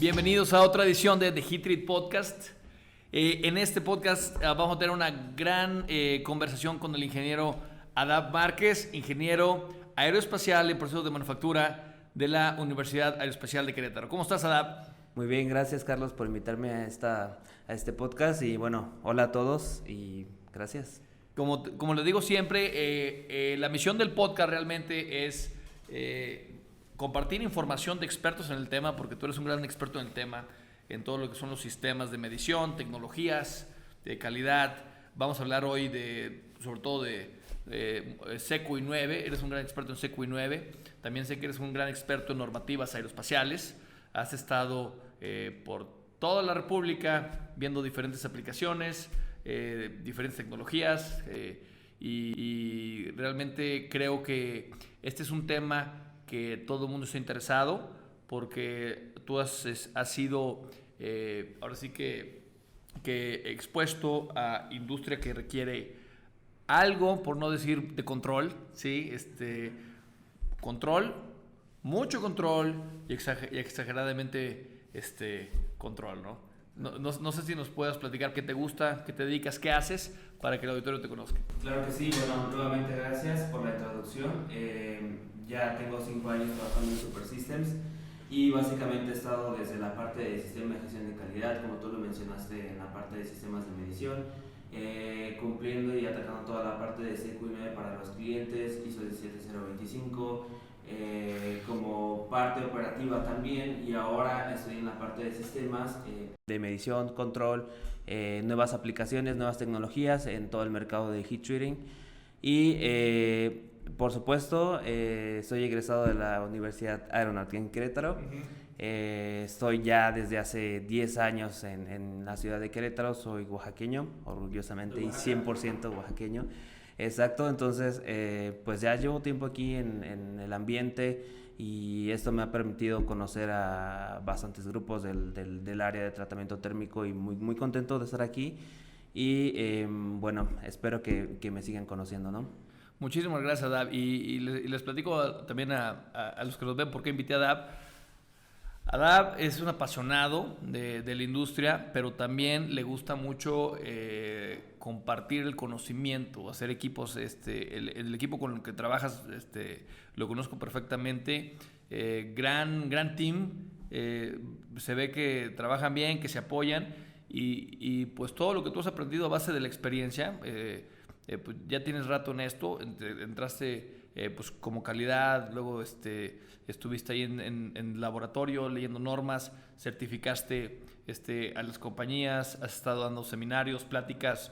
Bienvenidos a otra edición de The Heat Treat Podcast. En este podcast vamos a tener una gran conversación con el ingeniero Adab Márquez, ingeniero aeroespacial en procesos de manufactura de la Universidad Aeroespacial de Querétaro. ¿Cómo estás, Adab? Muy bien, gracias Carlos por invitarme a este podcast y bueno, hola a todos y gracias. Como les digo siempre, la misión del podcast realmente es compartir información de expertos en el tema, porque tú eres un gran experto en el tema, en todo lo que son los sistemas de medición, tecnologías, de calidad. Vamos a hablar hoy sobre todo de CQI 9, eres un gran experto en CQI 9, también sé que eres un gran experto en normativas aeroespaciales, has estado por toda la República viendo diferentes aplicaciones, diferentes tecnologías y realmente creo que este es un tema que todo el mundo está interesado porque tú has sido ahora sí que expuesto a industria que requiere algo, por no decir de control, ¿sí? Control, mucho control y exageradamente control, ¿no? No sé si nos puedas platicar qué te gusta, qué te dedicas, qué haces para que el auditorio te conozca. Claro que sí, bueno, nuevamente gracias por la introducción. Ya tengo 5 años trabajando en Super Systems y básicamente he estado desde la parte de sistema de gestión de calidad, como tú lo mencionaste, en la parte de sistemas de medición, cumpliendo y atacando toda la parte de CQI 9 para los clientes, ISO 17025, como parte operativa también, y ahora estoy en la parte de sistemas de medición, control, nuevas aplicaciones, nuevas tecnologías en todo el mercado de heat treating y por supuesto soy egresado de la Universidad Aeronáutica en Querétaro. Estoy ya desde hace 10 años en la ciudad de Querétaro, soy oaxaqueño, orgullosamente y 100% oaxaqueño. Exacto, entonces pues ya llevo tiempo aquí en el ambiente y esto me ha permitido conocer a bastantes grupos del área de tratamiento térmico y muy contento de estar aquí y bueno, espero que me sigan conociendo, ¿no? Muchísimas gracias, Adab, y les platico también a los que nos ven por qué invité a Adab. Adab es un apasionado de la industria, pero también le gusta mucho compartir el conocimiento, hacer equipos. El equipo con el que trabajas lo conozco perfectamente. Gran team. Se ve que trabajan bien, que se apoyan y pues todo lo que tú has aprendido a base de la experiencia. Pues ya tienes rato en esto, entraste pues como calidad, luego estuviste ahí en laboratorio leyendo normas, certificaste a las compañías, has estado dando seminarios, pláticas,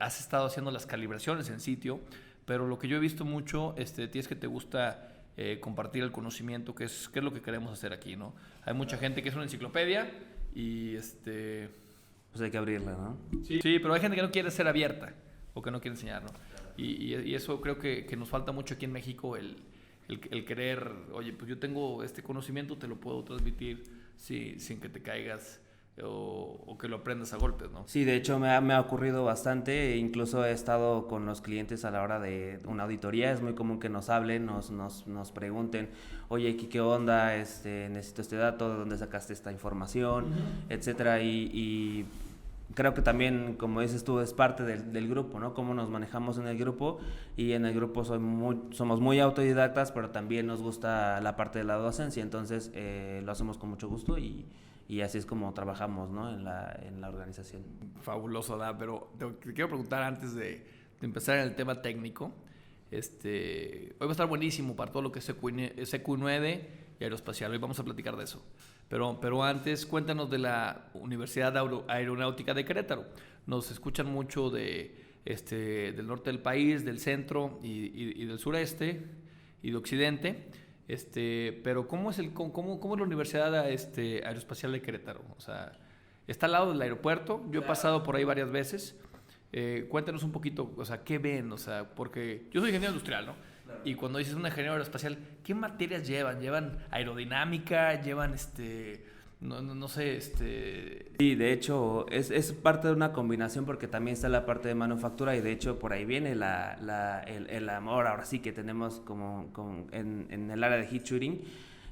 has estado haciendo las calibraciones en sitio, pero lo que yo he visto mucho de ti es que te gusta compartir el conocimiento, que es lo que queremos hacer aquí, ¿no? Hay mucha gente que es una enciclopedia y pues hay que abrirla, ¿no? Sí, pero hay gente que no quiere ser abierta o que no quiere enseñar, ¿no? Y eso creo que nos falta mucho aquí en México, el querer, oye, pues yo tengo este conocimiento, te lo puedo transmitir sin que te caigas o que lo aprendas a golpes, ¿no? Sí, de hecho me ha ocurrido bastante, incluso he estado con los clientes a la hora de una auditoría, es muy común que nos hablen, nos pregunten, oye, ¿qué onda? Necesito este dato, ¿de dónde sacaste esta información? Etcétera, y creo que también, como dices tú, es parte del grupo, ¿no? Cómo nos manejamos en el grupo, y en el grupo somos muy autodidactas, pero también nos gusta la parte de la docencia, entonces lo hacemos con mucho gusto y así es como trabajamos, ¿no? en la organización. Fabuloso, ¿verdad? Pero te quiero preguntar antes de empezar en el tema técnico. Hoy va a estar buenísimo para todo lo que es CQI 9 y aeroespacial. Hoy vamos a platicar de eso. Pero antes, cuéntanos de la Universidad Aeronáutica de Querétaro. Nos escuchan mucho del norte del país, del centro y del sureste y del occidente. Pero ¿cómo es la Universidad Aeroespacial de Querétaro? O sea, está al lado del aeropuerto. Yo he pasado por ahí varias veces. Cuéntanos un poquito, o sea, ¿qué ven? O sea, porque yo soy ingeniero industrial, ¿no? Claro. Y cuando dices un ingeniero aeroespacial, ¿qué materias llevan? ¿Llevan aerodinámica? ¿Llevan no sé, Sí, de hecho, es parte de una combinación porque también está la parte de manufactura y de hecho por ahí viene el amor, ahora sí que tenemos como en el área de heat treating.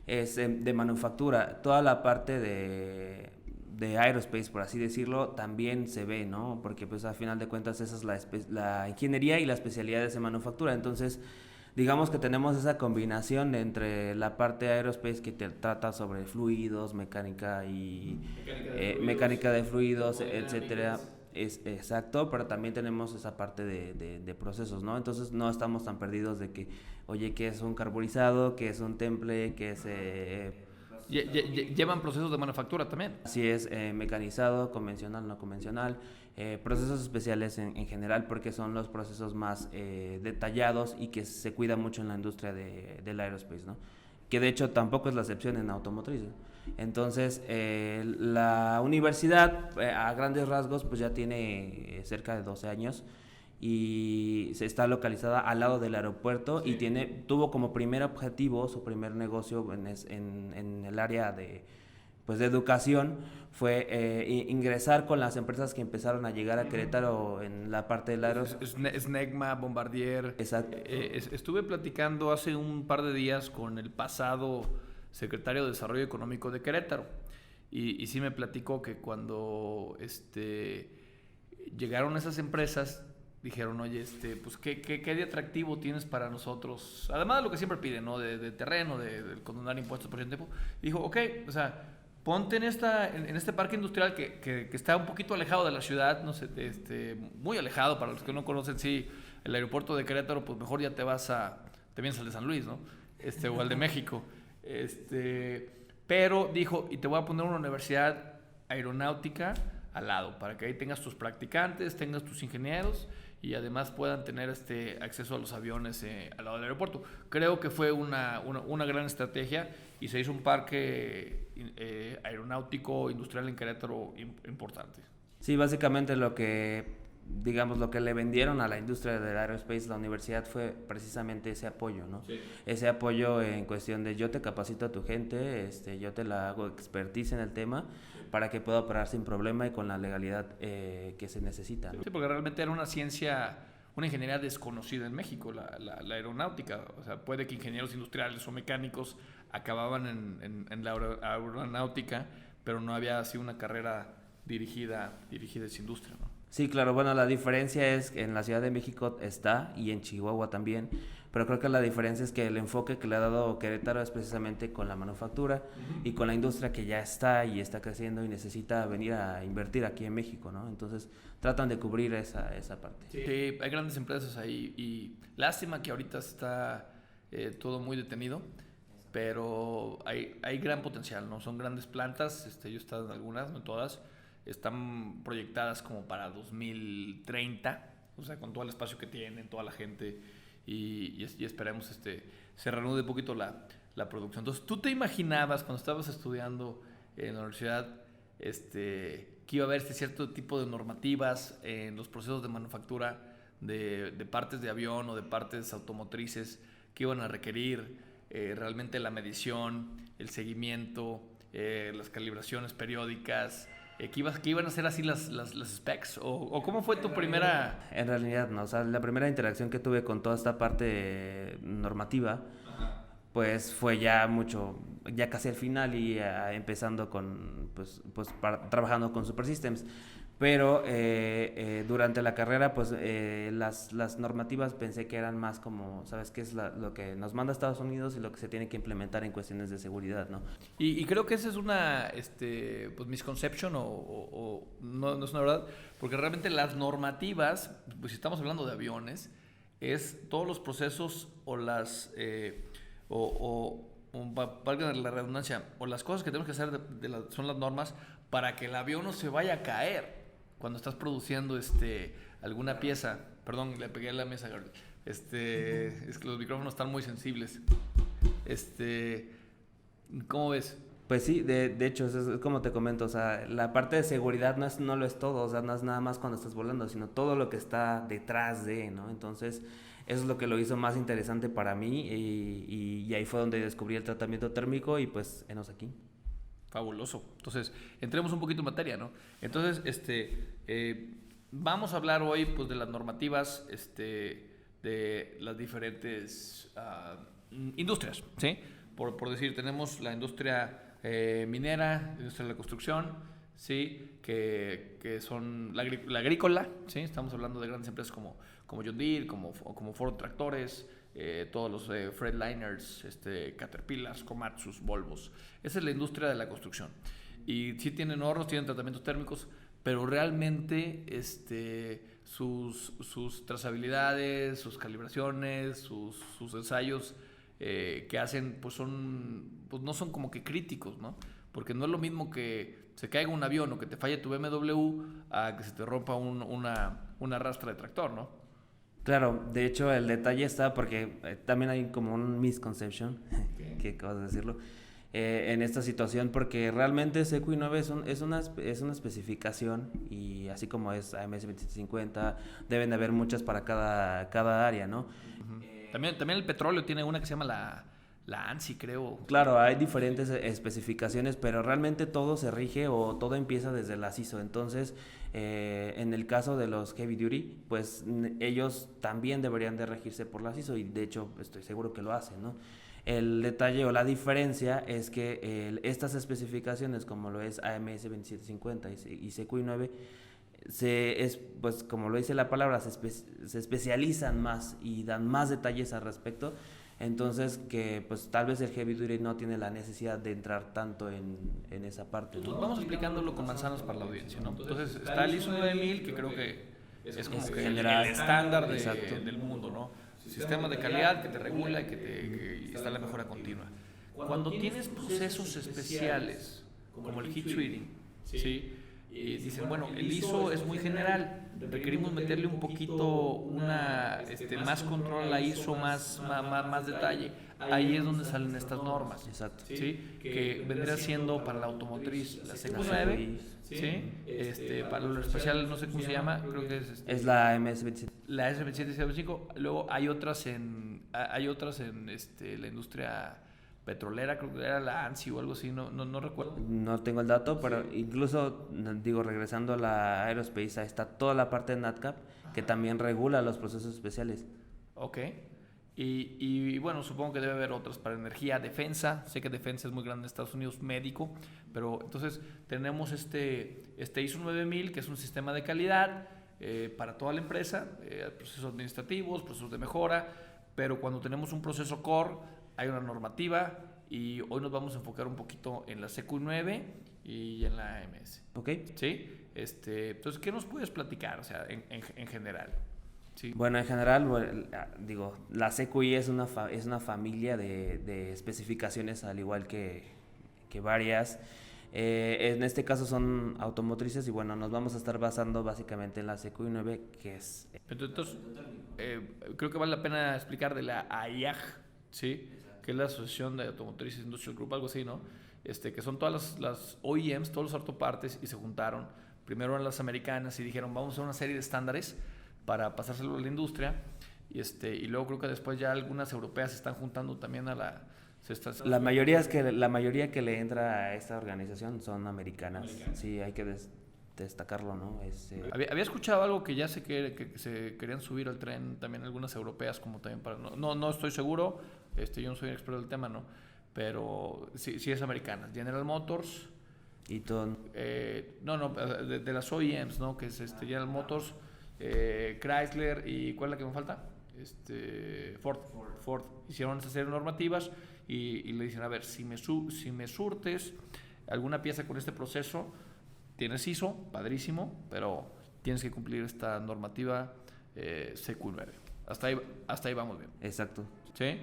es de manufactura. Toda la parte de aerospace, por así decirlo, también se ve, ¿no? Porque pues a final de cuentas esa es la ingeniería y la especialidad de manufactura. Entonces, digamos que tenemos esa combinación entre la parte aerospace que te trata sobre fluidos, mecánica y mecánica de fluidos, etcétera. Es exacto, pero también tenemos esa parte de procesos, ¿no? Entonces no estamos tan perdidos de que, oye, ¿qué es un carburizado? ¿Qué es un temple? ¿Qué es Llevan procesos de manufactura también. así es, mecanizado, convencional, no convencional, procesos especiales en general, porque son los procesos más detallados y que se cuida mucho en la industria del aerospace, ¿no? Que de hecho tampoco es la excepción en automotriz, ¿no? Entonces, la universidad, a grandes rasgos, pues ya tiene cerca de 12 años y se está localizada al lado del aeropuerto, sí. Y tuvo como primer objetivo, su primer negocio en el área de educación, fue ingresar con las empresas que empezaron a llegar a Querétaro en la parte del aeropuerto. Snegma, Bombardier. Exacto. Estuve platicando hace un par de días con el pasado secretario de Desarrollo Económico de Querétaro y sí me platicó que cuando llegaron esas empresas dijeron, oye, pues ¿qué de atractivo tienes para nosotros? Además de lo que siempre piden, ¿no? De terreno, de condonar impuestos por ejemplo. Dijo, ok, o sea, ponte en este parque industrial que está un poquito alejado de la ciudad, no sé, muy alejado, para los que no conocen, sí, el aeropuerto de Querétaro, pues mejor ya te vienes al de San Luis, ¿no? O al de México. Pero dijo, y te voy a poner una universidad aeronáutica al lado, para que ahí tengas tus practicantes, tengas tus ingenieros y además puedan tener acceso a los aviones al lado del aeropuerto. Creo que fue una gran estrategia y se hizo un parque aeronáutico industrial en Querétaro importante. Sí, básicamente lo que le vendieron a la industria del aerospace, la universidad, fue precisamente ese apoyo, ¿no? Sí. Ese apoyo en cuestión de yo te capacito a tu gente, yo te la hago expertise en el tema, sí, para que pueda operar sin problema y con la legalidad que se necesita, ¿no? Sí, porque realmente era una ingeniería desconocida en México, la aeronáutica. O sea, puede que ingenieros industriales o mecánicos acababan en la aeronáutica, pero no había así una carrera dirigida a esa industria, ¿no? Sí, claro, bueno, la diferencia es que en la Ciudad de México está y en Chihuahua también, pero creo que la diferencia es que el enfoque que le ha dado Querétaro es precisamente con la manufactura y con la industria que ya está y está creciendo y necesita venir a invertir aquí en México, ¿no? Entonces tratan de cubrir esa parte. Sí, hay grandes empresas ahí y lástima que ahorita está todo muy detenido, pero hay gran potencial, ¿no? Son grandes plantas, yo he estado en algunas, no todas. Están proyectadas como para 2030, o sea, con todo el espacio que tienen, toda la gente, y esperemos se reanude un poquito la producción. Entonces, ¿tú te imaginabas cuando estabas estudiando en la universidad que iba a haber cierto tipo de normativas en los procesos de manufactura de partes de avión o de partes automotrices que iban a requerir realmente la medición, el seguimiento, las calibraciones periódicas? ¿Que iban a ser así las specs? ¿O cómo fue tu primera...? En realidad no, o sea, la primera interacción que tuve con toda esta parte normativa, ajá, pues fue ya casi al final y empezando con, trabajando con Super Systems. Pero durante la carrera, pues las normativas pensé que eran más como, ¿sabes qué es lo que nos manda Estados Unidos y lo que se tiene que implementar en cuestiones de seguridad, ¿no? Y creo que esa es una misconception o no es una verdad, porque realmente las normativas, pues si estamos hablando de aviones, es todos los procesos o las, valga la redundancia, o las cosas que tenemos que hacer son las normas para que el avión no se vaya a caer cuando estás produciendo alguna pieza. Perdón, le pegué a la mesa, Gabriel. Es que los micrófonos están muy sensibles. ¿Cómo ves? Pues sí, de hecho, es como te comento, o sea, la parte de seguridad no lo es todo, o sea, no es nada más cuando estás volando, sino todo lo que está detrás de, ¿no? Entonces, eso es lo que lo hizo más interesante para mí y ahí fue donde descubrí el tratamiento térmico y pues enos aquí. Fabuloso. Entonces, entremos un poquito en materia, ¿no? Entonces, vamos a hablar hoy pues de las normativas de las diferentes industrias, ¿sí? por decir, tenemos la industria minera, la industria de la construcción, ¿sí? Que son la agrícola, ¿sí? Estamos hablando de grandes empresas como John Deere, como Ford Tractores, todos los Freightliner, Caterpillars, Komatsus, Volvos. Esa es la industria de la construcción. Y sí tienen hornos, tienen tratamientos térmicos, pero realmente sus trazabilidades, sus calibraciones, sus ensayos que hacen, pues no son como que críticos, ¿no? Porque no es lo mismo que se caiga un avión o que te falle tu BMW a que se te rompa una rastra de tractor, ¿no? Claro, de hecho el detalle está porque también hay como un misconception, Okay. que acabas de decirlo, en esta situación, porque realmente CQI9 es una especificación, y así como es AMS 2750, deben de haber muchas para cada área, ¿no? Uh-huh. También el petróleo tiene una que se llama la ANSI, creo. Claro, hay diferentes especificaciones, pero realmente todo se rige o todo empieza desde la ISO. Entonces, en el caso de los heavy duty, pues ellos también deberían de regirse por la ISO, y de hecho estoy seguro que lo hacen, ¿no? El detalle o la diferencia es que estas especificaciones, como lo es AMS 2750 y CQI9, pues como lo dice la palabra, se especializan más y dan más detalles al respecto. Entonces, que pues tal vez el heavy duty no tiene la necesidad de entrar tanto en esa parte, ¿no? Vamos explicándolo con manzanas para la audiencia, ¿no? Entonces está el ISO 9000, que creo que es como que el estándar del mundo, ¿no? Sistema de calidad que te regula y que está en la mejora continua. Cuando tienes procesos especiales, como el heat treating, ¿sí? Y dicen, bueno, el ISO es muy general, requerimos meterle un poquito más control a la ISO, más detalle. Ahí es donde salen estas normas. Exacto. ¿Sí? Que vendría siendo para la automotriz la CQ9, ¿sí? Para lo especial, no sé cómo se llama, creo que es la MS27. La S2705. Luego hay otras en la industria petrolera, creo que era la ANSI o algo así, no recuerdo. No tengo el dato, pero incluso, digo, regresando a la aerospace, ahí está toda la parte de NatCap, que también regula los procesos especiales. Ok. Y bueno, supongo que debe haber otras para energía, defensa. Sé que defensa es muy grande en Estados Unidos, médico. Pero entonces tenemos este ISO 9000, que es un sistema de calidad para toda la empresa, procesos administrativos, procesos de mejora. Pero cuando tenemos un proceso core, hay una normativa, y hoy nos vamos a enfocar un poquito en la CQ9 y en la AMS. Ok. ¿Sí? Entonces, ¿qué nos puedes platicar, o sea, en general? Sí. Bueno, en general, digo, la CQI es una familia de especificaciones, al igual que varias. En este caso son automotrices, y bueno, nos vamos a estar basando básicamente en la CQI9, que es... Entonces, creo que vale la pena explicar de la AIAG, ¿sí? Que es la Asociación de Automotrices Industrial Group, algo así, ¿no? Que son todas las OEMs, todos los autopartes, y se juntaron. Primero eran las americanas y dijeron, vamos a hacer una serie de estándares para pasárselo a la industria, y luego creo que después ya algunas europeas se están juntando también a la... La mayoría que le entra a esta organización son americanas. Sí, hay que destacarlo, ¿no? Había escuchado algo que ya sé que se querían subir al tren también algunas europeas, como también para... No estoy seguro, yo no soy experto del tema, ¿no? Pero sí es americana. General Motors... Eaton. De las OEMs, ¿no? Que es General Motors, Chrysler, y ¿cuál es la que me falta? Ford. Hicieron esa serie de normativas y le dicen, a ver, si me surtes alguna pieza con este proceso, tienes ISO, padrísimo, pero tienes que cumplir esta normativa CQ9. Hasta ahí vamos bien. Exacto. ¿Sí?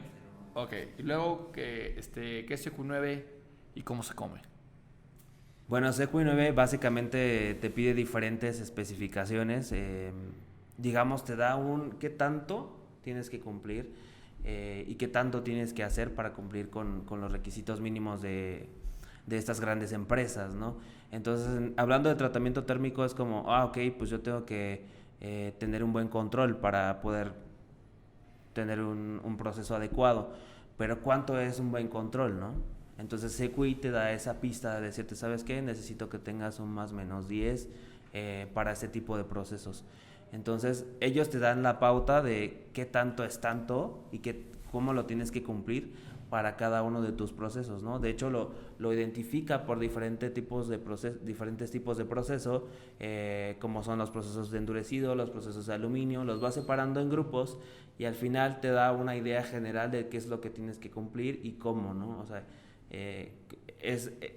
Ok. Y luego, ¿qué es CQ9 y cómo se come? Bueno, CQI9 básicamente te pide diferentes especificaciones. Digamos, te da qué tanto tienes que cumplir y qué tanto tienes que hacer para cumplir con los requisitos mínimos de estas grandes empresas, ¿no? Entonces, hablando de tratamiento térmico, es como, ok, pues yo tengo que tener un buen control para poder tener un proceso adecuado. Pero ¿cuánto es un buen control, no? Entonces CQI te da esa pista de decirte, ¿sabes qué? Necesito que tengas un más menos 10 para este tipo de procesos. Entonces ellos te dan la pauta de qué tanto es tanto y cómo lo tienes que cumplir para cada uno de tus procesos, ¿no? De hecho, lo identifica por diferentes tipos de proceso, como son los procesos de endurecido, los procesos de aluminio, los va separando en grupos y al final te da una idea general de qué es lo que tienes que cumplir y cómo, ¿no? O sea,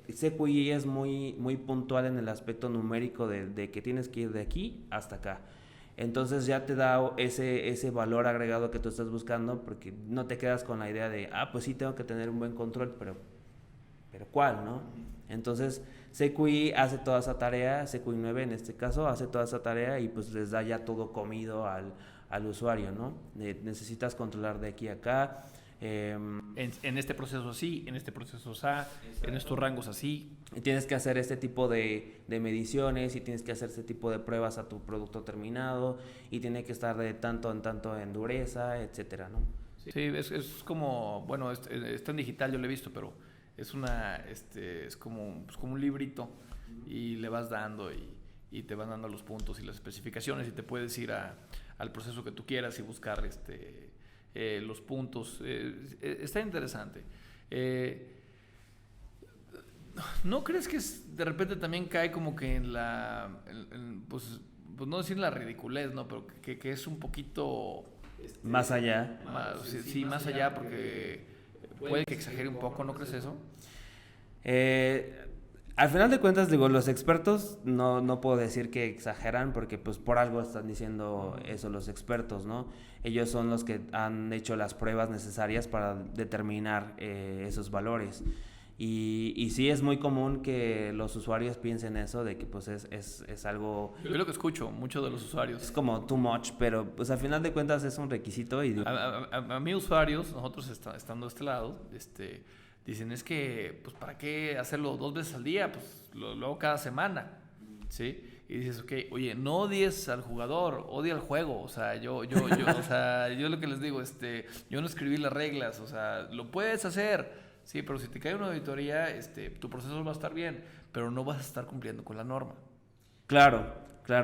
CQI es muy puntual en el aspecto numérico de que tienes que ir de aquí hasta acá. Entonces ya te da ese valor agregado que tú estás buscando, porque no te quedas con la idea de, pues sí tengo que tener un buen control, pero ¿cuál, no? Entonces CQI hace toda esa tarea, CQI 9 en este caso hace toda esa tarea y pues les da ya todo comido al usuario, ¿no? Necesitas controlar de aquí a acá. En este proceso así, en este proceso así, en estos rangos así. Y tienes que hacer este tipo de mediciones y tienes que hacer este tipo de pruebas a tu producto terminado y tiene que estar de tanto en tanto en dureza, etcétera, ¿no? Sí, es como, bueno, está en digital, yo lo he visto, pero es como un librito y le vas dando y te van dando los puntos y las especificaciones y te puedes ir al proceso que tú quieras y buscar los puntos. Está interesante. ¿No crees que de repente también cae como que en pues no decir la ridiculez, ¿no? Pero que es un poquito... más allá. Más allá, porque puede que exagere un poco, ¿no crees eso? Al final de cuentas, digo, los expertos no puedo decir que exageran porque pues por algo están diciendo eso los expertos, ¿no? Ellos son los que han hecho las pruebas necesarias para determinar esos valores. Y sí es muy común que los usuarios piensen eso, de que pues es algo... Yo lo que escucho mucho de los usuarios. Es como too much, pero pues al final de cuentas es un requisito. Y a mí usuarios, nosotros estando de este lado, dicen, es que, pues, ¿para qué hacerlo 2 veces al día? Pues, lo hago cada semana, ¿sí? Y dices, ok, oye, no odies al jugador, odia al juego. O sea, yo lo que les digo, yo no escribí las reglas, o sea, lo puedes hacer, sí, pero si te cae una auditoría, tu proceso va a estar bien, pero no vas a estar cumpliendo con la norma. Claro,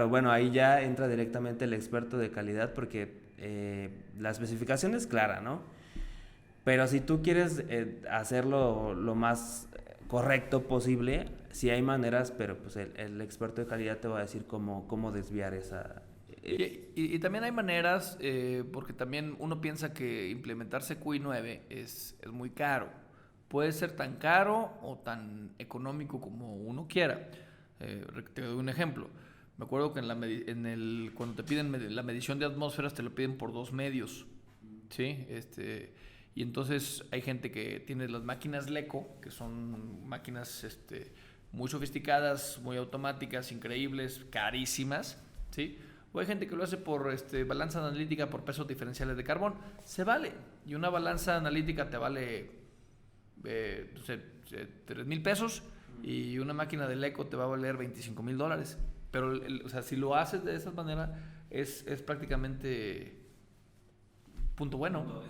bueno, ahí ya entra directamente el experto de calidad porque la especificación es clara, ¿no? Pero si tú quieres hacerlo lo más correcto posible, sí hay maneras, pero pues el experto de calidad te va a decir cómo desviar esa... Y también hay maneras, porque también uno piensa que implementar CQI 9 es muy caro. Puede ser tan caro o tan económico como uno quiera. Te doy un ejemplo. Me acuerdo que cuando te piden la medición de atmósferas, te lo piden por 2 medios, ¿sí? Y entonces hay gente que tiene las máquinas LECO, que son máquinas muy sofisticadas, muy automáticas, increíbles, carísimas, ¿sí? O hay gente que lo hace por balanza analítica por pesos diferenciales de carbón. Se vale. Y una balanza analítica te vale 3,000 pesos y una máquina de LECO te va a valer $25,000. Pero o sea, si lo haces de esa manera, es prácticamente... Punto bueno.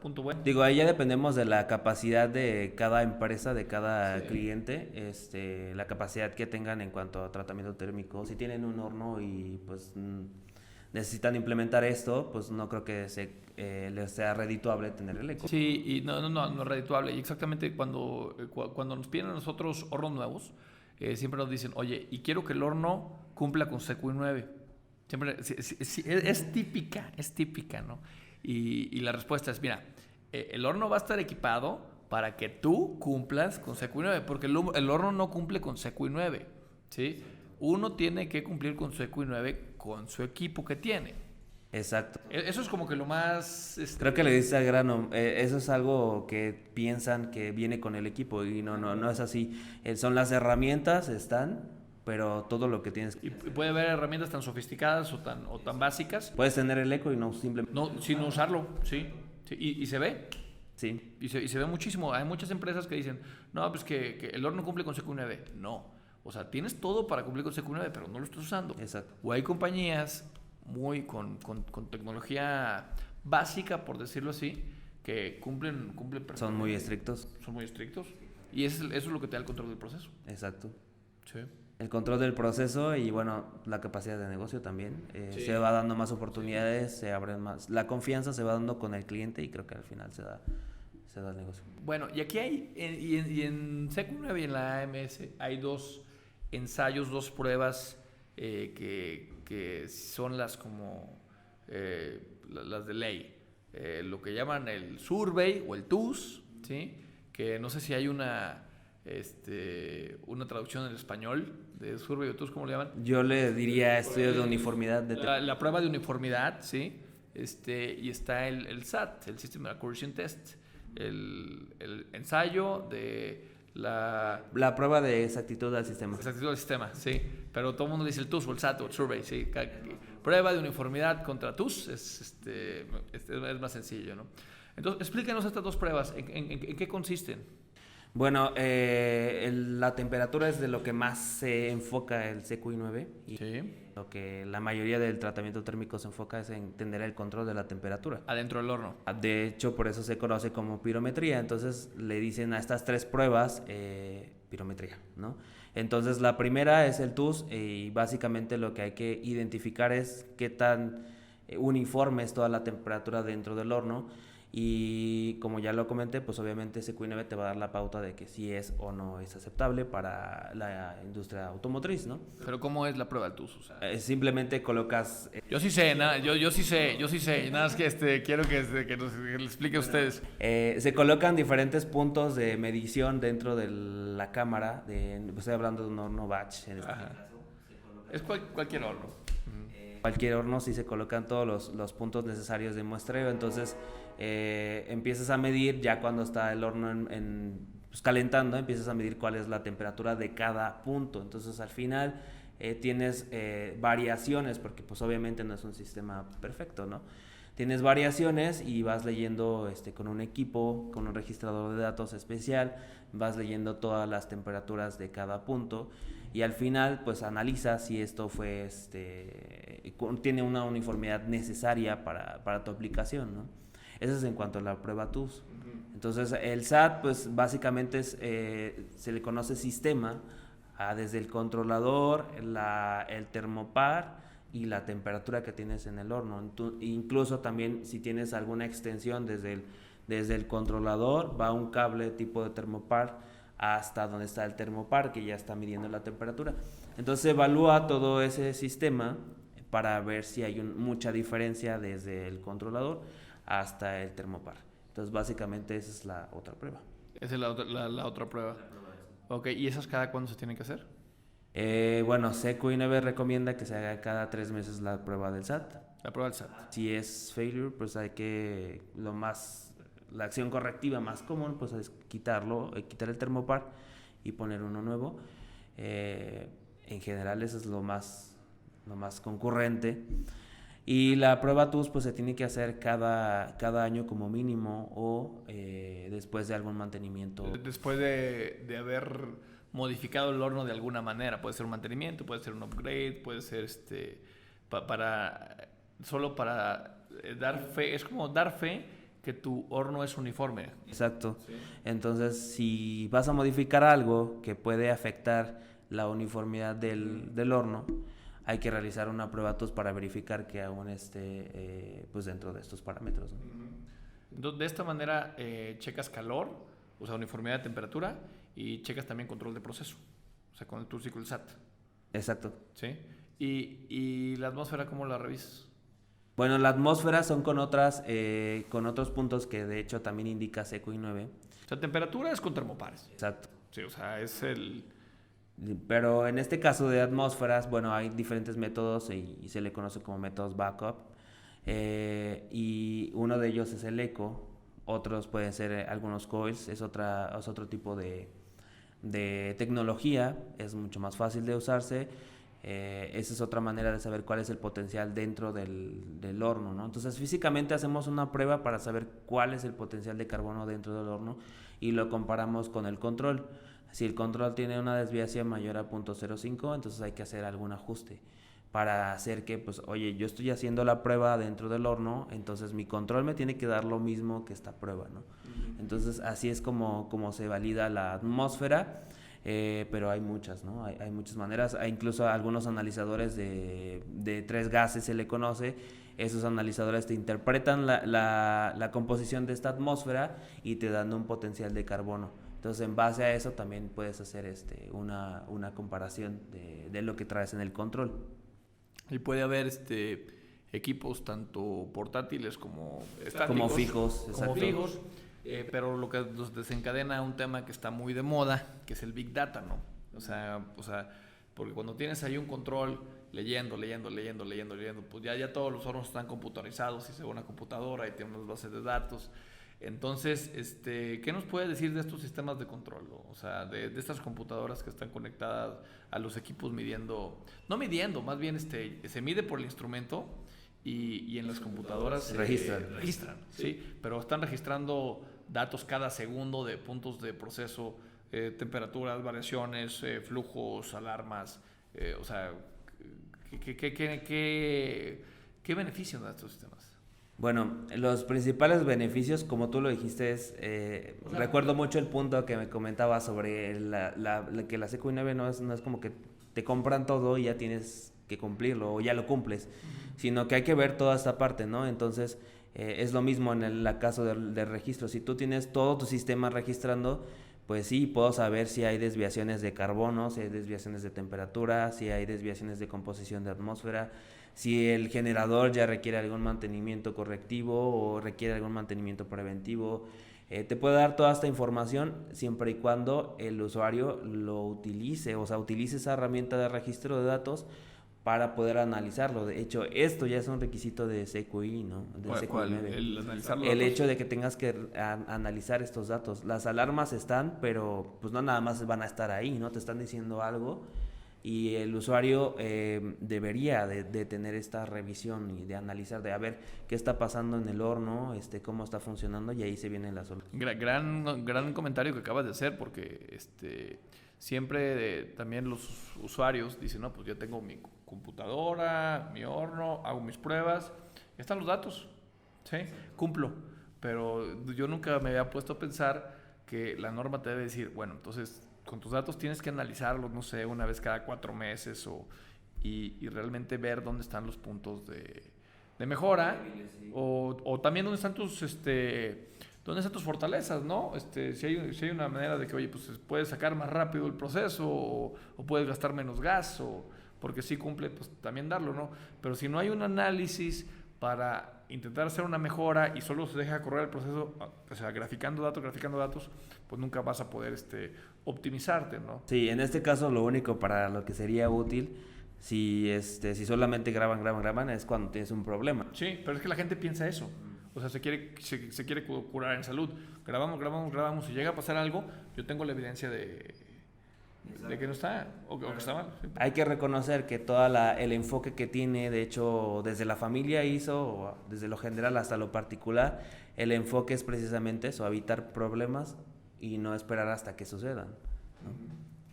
Punto bueno. Digo, ahí ya dependemos de la capacidad de cada empresa, de cada cliente, la capacidad que tengan en cuanto a tratamiento térmico. Si tienen un horno y pues necesitan implementar esto, pues no creo que les sea redituable tener el eco. Sí, y no es redituable. Y exactamente cuando nos piden a nosotros hornos nuevos, siempre nos dicen, oye, y quiero que el horno cumpla con CQI 9. Siempre, es típica, ¿no? Y la respuesta es, mira, el horno va a estar equipado para que tú cumplas con CQI 9, porque el horno no cumple con CQI 9, ¿sí? Uno tiene que cumplir con CQI 9 con su equipo que tiene. Exacto. Eso es como que lo más... Creo que le dice al grano, eso es algo que piensan que viene con el equipo y no es así. Son las herramientas, pero todo lo que tienes... Y puede haber herramientas tan sofisticadas o tan básicas. Puedes tener el eco y no simplemente... No, sin usarlo, sí. Y se ve. Sí. Y se ve muchísimo. Hay muchas empresas que dicen, no, pues que el horno cumple con CQI 9. No. O sea, tienes todo para cumplir con CQI 9, pero no lo estás usando. Exacto. O hay compañías con tecnología básica, por decirlo así, que cumplen perfectamente. Son muy estrictos. Y eso es lo que te da el control del proceso. Exacto. Sí. El control del proceso y bueno, la capacidad de negocio también. Sí. Se va dando más oportunidades, se abren más. La confianza se va dando con el cliente y creo que al final se se da el negocio. Bueno, y aquí hay, en Secu9 y en la AMS hay 2 ensayos, 2 pruebas que son las como las de ley. Lo que llaman el survey o el TUS, ¿sí? Que no sé si hay una traducción en español de survey o TUS, ¿cómo le llaman? Yo le diría estudio de uniformidad. La prueba de uniformidad, ¿sí? Y está el SAT, el System Accuracy Test, el ensayo de la prueba de exactitud del sistema. Exactitud del sistema, sí. Pero todo el mundo dice el TUS o el SAT o el survey, sí. Prueba de uniformidad contra TUS es más sencillo, ¿no? Entonces, explíquenos estas 2 pruebas, ¿en qué consisten? Bueno, la temperatura es de lo que más se enfoca el CQI9 y Sí. lo que la mayoría del tratamiento térmico se enfoca es en tener el control de la temperatura. Adentro del horno. De hecho, por eso se conoce como pirometría. Entonces, le dicen a estas 3 pruebas pirometría, ¿no? Entonces, la primera es el TUS y básicamente lo que hay que identificar es qué tan uniforme es toda la temperatura dentro del horno. Y como ya lo comenté, pues obviamente CQI9 te va a dar la pauta de que si es o no es aceptable para la industria automotriz, ¿no? Pero ¿cómo es la prueba del TUS? O sea, simplemente colocas... yo sí sé, yo sí sé. Nada más que quiero que le explique a ustedes. Se colocan diferentes puntos de medición dentro de la cámara. Estoy hablando de un horno batch. En este Ajá. Es cualquier horno. Cualquier horno sí se colocan todos los puntos necesarios de muestreo. Entonces empiezas a medir ya cuando está el horno pues, calentando, empiezas a medir cuál es la temperatura de cada punto. Entonces al final tienes variaciones, porque pues obviamente no es un sistema perfecto, ¿no? Tienes variaciones y vas leyendo con un equipo, con un registrador de datos especial, vas leyendo todas las temperaturas de cada punto y al final pues analizas si esto fue tiene una uniformidad necesaria para tu aplicación, ¿no? Eso es en cuanto a la prueba TUS. Entonces el SAT pues básicamente se le conoce sistema desde el controlador, el termopar y la temperatura que tienes en el horno. Incluso también si tienes alguna extensión desde el controlador, va un cable tipo de termopar hasta donde está el termopar que ya está midiendo la temperatura. Entonces se evalúa todo ese sistema para ver si hay mucha diferencia desde el controlador hasta el termopar. Entonces básicamente esa es la otra prueba. Esa es la otra prueba. Ok, ¿y esas cada cuándo se tienen que hacer? Bueno, CQI9 recomienda que se haga cada 3 meses la prueba del SAT. La prueba del SAT. Si es failure, pues hay que la acción correctiva más común pues es quitar el termopar y poner uno nuevo. En general eso es lo más concurrente. Y la prueba TUS pues se tiene que hacer cada año como mínimo o después de algún mantenimiento. Después de haber modificado el horno de alguna manera, puede ser un mantenimiento, puede ser un upgrade, puede ser solo para dar fe, es como dar fe que tu horno es uniforme. Exacto. ¿Sí? Entonces, si vas a modificar algo que puede afectar la uniformidad del horno, hay que realizar una prueba TUS para verificar que aún esté pues dentro de estos parámetros, ¿no? Entonces, de esta manera checas calor, o sea, uniformidad de temperatura, y checas también control de proceso, o sea, con el TUS y con el SAT. Exacto. ¿Sí? ¿Y la atmósfera cómo la revisas? Bueno, la atmósfera son con otros puntos que de hecho también indica CQI9. O sea, temperatura es con termopares. Exacto. Sí, o sea, es Pero en este caso de atmósferas, bueno, hay diferentes métodos y se le conoce como métodos backup. Y uno de ellos es el eco, otros pueden ser algunos coils, es otro tipo de tecnología, es mucho más fácil de usarse. Esa es otra manera de saber cuál es el potencial dentro del horno, ¿no? Entonces físicamente hacemos una prueba para saber cuál es el potencial de carbono dentro del horno y lo comparamos con el control. Si el control tiene una desviación mayor a 0.05, entonces hay que hacer algún ajuste para hacer que, pues, oye, yo estoy haciendo la prueba dentro del horno, entonces mi control me tiene que dar lo mismo que esta prueba, ¿no? Entonces así es como se valida la atmósfera. Pero hay muchas, ¿no? Hay muchas maneras. Hay incluso algunos analizadores de 3 gases se le conoce, Esos analizadores te interpretan la composición de esta atmósfera y te dan un potencial de carbono. Entonces, en base a eso también puedes hacer una comparación de lo que traes en el control. Y puede haber equipos tanto portátiles como estáticos. Como fijos, como fijos, pero lo que nos desencadena un tema que está muy de moda, que es el Big Data, ¿no? O sea, porque cuando tienes ahí un control leyendo, pues ya todos los hornos están computarizados y se ve una computadora y tiene unas bases de datos. Entonces, ¿qué nos puede decir de estos sistemas de control? O sea, de estas computadoras que están conectadas a los equipos más bien se mide por el instrumento y en las computadoras registran, sí, pero están registrando datos cada segundo de puntos de proceso, temperaturas, variaciones, flujos, alarmas, o sea, ¿qué beneficios dan estos sistemas? Bueno, los principales beneficios, como tú lo dijiste, es... recuerdo mucho el punto que me comentaba sobre que la CQ9 no es como que te compran todo y ya tienes que cumplirlo o ya lo cumples, sino que hay que ver toda esta parte, ¿no? Entonces, es lo mismo en el caso del registro. Si tú tienes todo tu sistema registrando, pues sí, puedo saber si hay desviaciones de carbono, si hay desviaciones de temperatura, si hay desviaciones de composición de atmósfera, si el generador ya requiere algún mantenimiento correctivo o requiere algún mantenimiento preventivo. Te puede dar toda esta información siempre y cuando el usuario lo utilice, o sea, utilice esa herramienta de registro de datos para poder analizarlo. De hecho, esto ya es un requisito de CQI, ¿no? De CQI9. El hecho de que tengas que analizar estos datos. Las alarmas están, pero pues no nada más van a estar ahí, ¿no? Te están diciendo algo. Y el usuario debería de tener esta revisión y de analizar, de a ver qué está pasando en el horno, cómo está funcionando, y ahí se viene la solución. Gran comentario que acabas de hacer, porque siempre también los usuarios dicen, no, pues ya tengo mi computadora, mi horno, hago mis pruebas, ya están los datos, ¿sí? Cumplo. Pero yo nunca me había puesto a pensar que la norma te debe decir, bueno, entonces con tus datos tienes que analizarlos, no sé, una vez cada 4 meses y realmente ver dónde están los puntos de mejora, o también dónde están tus fortalezas, ¿no? Si hay una manera de que, oye, pues puedes sacar más rápido el proceso o puedes gastar menos gas, porque sí cumple, pues también darlo, ¿no? Pero si no hay un análisis para intentar hacer una mejora y solo se deja correr el proceso, o sea, graficando datos, pues nunca vas a poder optimizarte, ¿no? Sí, en este caso lo único para lo que sería útil, si solamente graban, es cuando tienes un problema. Sí, pero es que la gente piensa eso. O sea, se quiere curar en salud. Grabamos. Si llega a pasar algo, yo tengo la evidencia de que no está, o que está mal. Hay que reconocer que todo el enfoque que tiene, de hecho, desde la familia ISO, desde lo general hasta lo particular, el enfoque es precisamente eso, evitar problemas y no esperar hasta que sucedan, ¿no?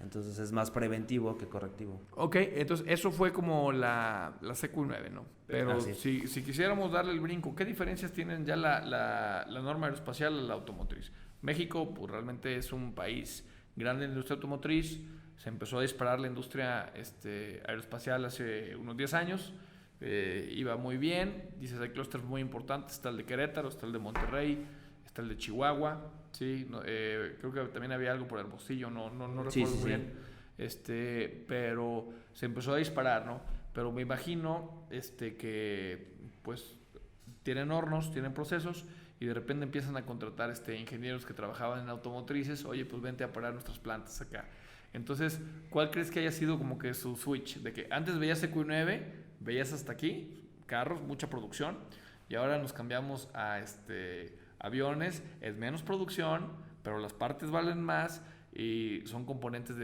Entonces es más preventivo que correctivo. Ok, entonces eso fue como la CQ9, ¿no? Pero si quisiéramos darle el brinco, ¿qué diferencias tienen ya la norma aeroespacial a la automotriz? México, pues realmente es un país grande en la industria automotriz. Se empezó a disparar la industria aeroespacial hace unos 10 años. Iba muy bien. Dices, hay clústeres muy importantes. Está el de Querétaro, está el de Monterrey, está el de Chihuahua. Sí, creo que también había algo por Hermosillo, no recuerdo bien. Pero se empezó a disparar, ¿no? Pero me imagino que pues tienen hornos, tienen procesos, y de repente empiezan a contratar ingenieros que trabajaban en automotrices. Oye, pues vente a parar nuestras plantas acá. Entonces, ¿cuál crees que haya sido como que su switch? De que antes veías CQ9, veías hasta aquí, carros, mucha producción, y ahora nos cambiamos a aviones, es menos producción, pero las partes valen más y son componentes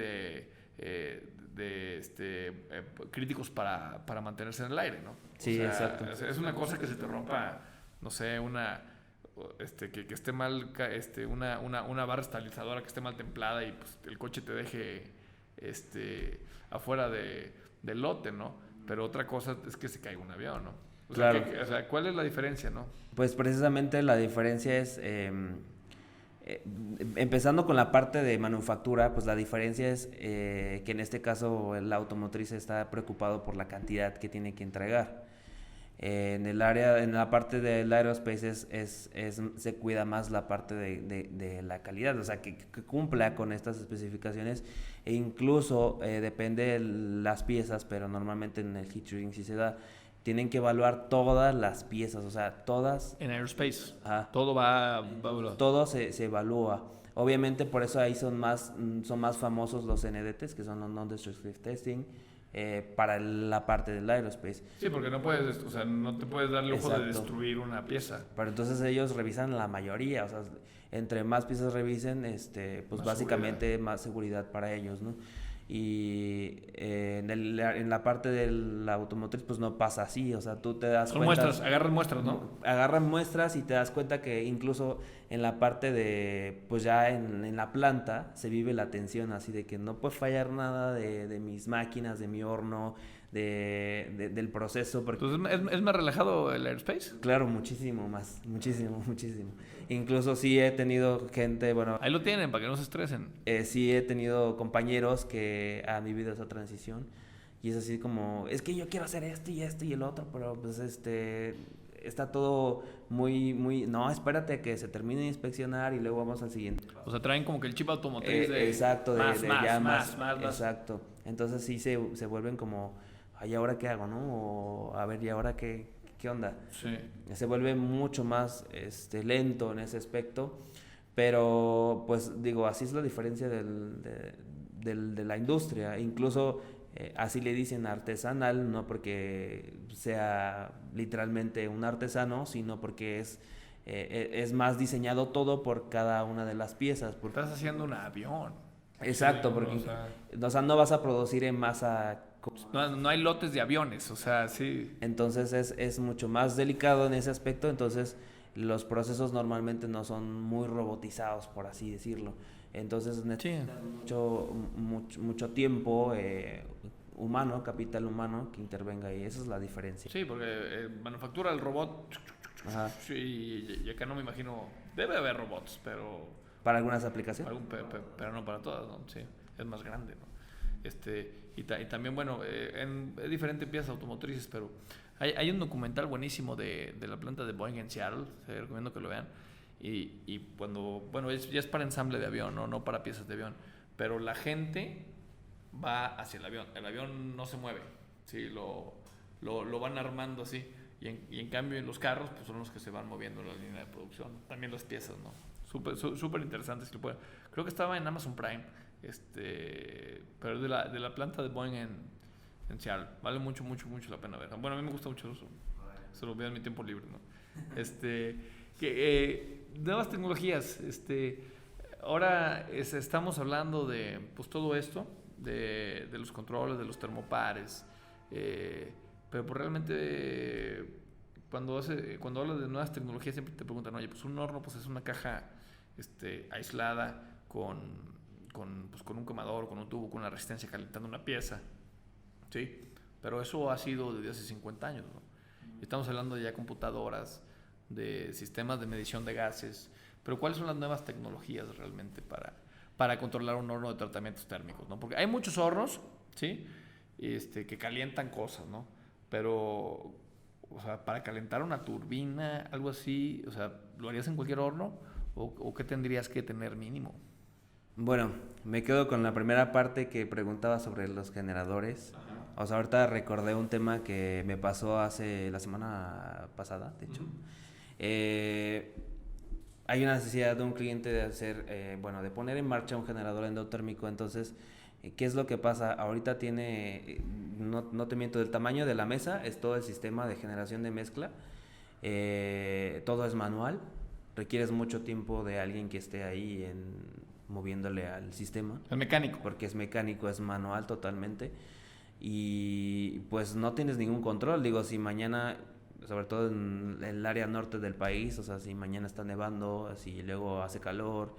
críticos para mantenerse en el aire, ¿no? Sí, o sea, exacto. Es una cosa que se te rompa, no sé, que esté mal, una barra estabilizadora que esté mal templada y pues el coche te deje afuera del lote, ¿no? Pero otra cosa es que se caiga un avión, ¿no? Claro. ¿Cuál es la diferencia, no? Pues precisamente la diferencia es, empezando con la parte de manufactura, pues la diferencia es que en este caso la automotriz está preocupado por la cantidad que tiene que entregar. En la parte del aerospace se cuida más la parte de la calidad, o sea, que cumpla con estas especificaciones, e incluso depende de las piezas, pero normalmente en el heat treating sí se da, tienen que evaluar todas las piezas, o sea, todas. En aerospace, Ajá. todo va Todo se evalúa. Obviamente por eso ahí son más famosos los NDTs, que son los Non-Destructive Testing, para la parte del aerospace. Sí, porque no puedes, o sea, no te puedes dar el lujo de destruir una pieza. Pero entonces ellos revisan la mayoría, o sea, entre más piezas revisen, pues más básicamente seguridad. Más seguridad para ellos, ¿no? Y en la parte de la automotriz pues no pasa así, o sea, tú te das cuenta... Muestras, agarran muestras, ¿no? Agarran muestras y te das cuenta que incluso en la parte de, pues ya en la planta se vive la tensión así de que no puede fallar nada de mis máquinas, de mi horno, del proceso. Porque, entonces, ¿es más relajado el aerospace? Claro, muchísimo. Incluso sí he tenido gente, bueno... Ahí lo tienen, para que no se estresen. Sí he tenido compañeros que han vivido esa transición y es así como, es que yo quiero hacer esto y el otro, pero pues está todo muy, no, espérate a que se termine de inspeccionar y luego vamos al siguiente. O sea, traen como que el chip automotriz de... Exacto, más. Exacto. Entonces sí se vuelven como, ay, ¿ahora qué hago, no? O a ver, ¿y ahora qué onda? Sí. Se vuelve mucho más lento en ese aspecto, pero pues digo, así es la diferencia de la industria. Incluso así le dicen artesanal, no porque sea literalmente un artesano, sino porque es más diseñado todo por cada una de las piezas. Estás haciendo un avión. Exacto, sí, porque o sea, no vas a producir en masa. No hay lotes de aviones, o sea, sí. Entonces es mucho más delicado en ese aspecto, entonces los procesos normalmente no son muy robotizados, por así decirlo. Entonces necesitas mucho tiempo humano, capital humano que intervenga ahí. Esa es la diferencia. Sí, porque manufactura el robot. Ajá. Sí, y acá no me imagino. Debe haber robots, pero. Para algunas aplicaciones. Pero no para todas, ¿no? Sí, es más grande, ¿no? Y también, bueno, es diferente en piezas automotrices, pero hay un documental buenísimo de la planta de Boeing en Seattle, te recomiendo que lo vean. Y cuando, bueno, ya es para ensamble de avión, no para piezas de avión, pero la gente va hacia el avión no se mueve, ¿sí? Lo van armando así, y en cambio en los carros pues son los que se van moviendo en la línea de producción, también las piezas, ¿no? Súper interesante, si lo pueden. Creo que estaba en Amazon Prime, pero es de la planta de Boeing en Seattle, vale mucho la pena ver. Bueno, a mí me gusta mucho eso, se lo veo en mi tiempo libre, ¿no? Nuevas tecnologías, ahora estamos hablando de pues todo esto, de los controles, de los termopares, pero pues realmente cuando hablas de nuevas tecnologías siempre te preguntan, oye, pues un horno pues es una caja aislada con un quemador, con un tubo, con una resistencia calentando una pieza, ¿sí? Pero eso ha sido desde hace 50 años, ¿no? Estamos hablando de ya computadoras, de sistemas de medición de gases, pero ¿cuáles son las nuevas tecnologías realmente para controlar un horno de tratamientos térmicos, ¿no? Porque hay muchos hornos, ¿sí? Que calientan cosas, ¿no? Pero, o sea, para calentar una turbina, algo así, o sea, ¿lo harías en cualquier horno? ¿O qué tendrías que tener mínimo? Bueno, me quedo con la primera parte que preguntaba sobre los generadores. Ajá. O sea, ahorita recordé un tema que me pasó la semana pasada, de hecho. Hay una necesidad de un cliente de hacer, de poner en marcha un generador endotérmico. Entonces, ¿qué es lo que pasa? Ahorita tiene, no te miento, del tamaño de la mesa, es todo el sistema de generación de mezcla. Todo es manual. Requieres mucho tiempo de alguien que esté ahí moviéndole al sistema. Es mecánico. Porque es mecánico, es manual totalmente. Y pues no tienes ningún control. Digo, si mañana, sobre todo en el área norte del país, o sea, si mañana está nevando, si luego hace calor,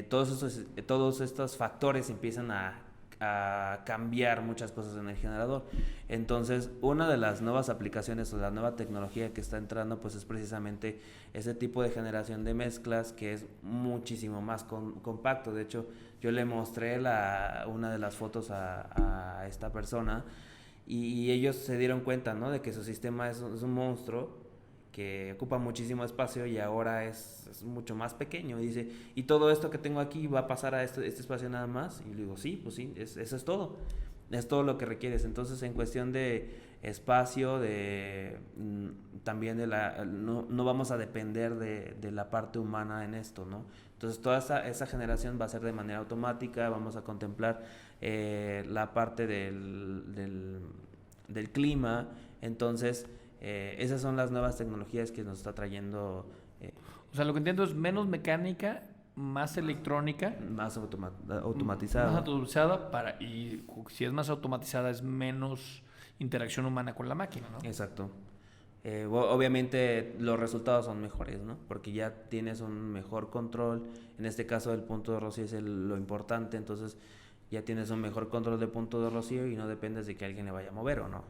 todos estos factores empiezan a cambiar muchas cosas en el generador. Entonces, una de las nuevas aplicaciones o la nueva tecnología que está entrando pues es precisamente ese tipo de generación de mezclas que es muchísimo más compacto. De hecho, yo le mostré una de las fotos a esta persona y ellos se dieron cuenta, ¿no? De que su sistema es un monstruo que ocupa muchísimo espacio y ahora es mucho más pequeño. Y dice, ¿y todo esto que tengo aquí va a pasar a este espacio nada más? Y le digo, sí, pues sí, eso es todo. Es todo lo que requieres. Entonces, en cuestión de espacio, también no vamos a depender de la parte humana en esto, ¿no? Entonces, toda esa generación va a ser de manera automática. Vamos a contemplar la parte del clima. Entonces, esas son las nuevas tecnologías que nos está trayendo. O sea, lo que entiendo es menos mecánica, más electrónica. Más automatizada. Más automatizada y si es más automatizada es menos interacción humana con la máquina, ¿no? Exacto. Obviamente los resultados son mejores, ¿no? Porque ya tienes un mejor control. En este caso el punto de rocío es lo importante, entonces ya tienes un mejor control del punto de rocío y no dependes de que alguien le vaya a mover o no.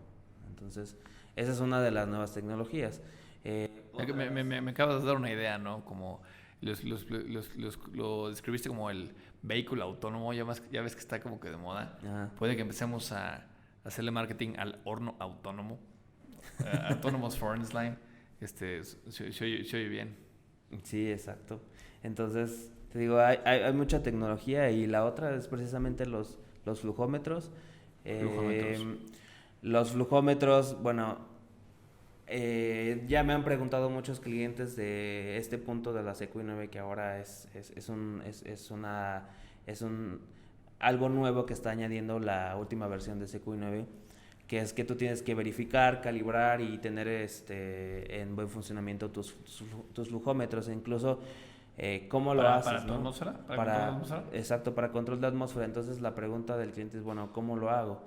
Entonces, esa es una de las nuevas tecnologías. Me acabas de dar una idea, ¿no? Como lo describiste como el vehículo autónomo, ya ves que está como que de moda. Ajá. Puede que empecemos a hacerle marketing al horno autónomo. Autonomous Furnace Line. Se oye bien. Sí, exacto. Entonces, te digo, hay mucha tecnología y la otra es precisamente los flujómetros. Los flujómetros, bueno, ya me han preguntado muchos clientes de este punto de la CQI9 que ahora es algo nuevo que está añadiendo la última versión de CQI9, que es que tú tienes que verificar, calibrar y tener en buen funcionamiento tus flujómetros, incluso cómo lo haces, ¿para tu ¿no? atmósfera? ¿Para control de atmósfera? Exacto, para control de atmósfera. Entonces la pregunta del cliente es, bueno, ¿cómo lo hago?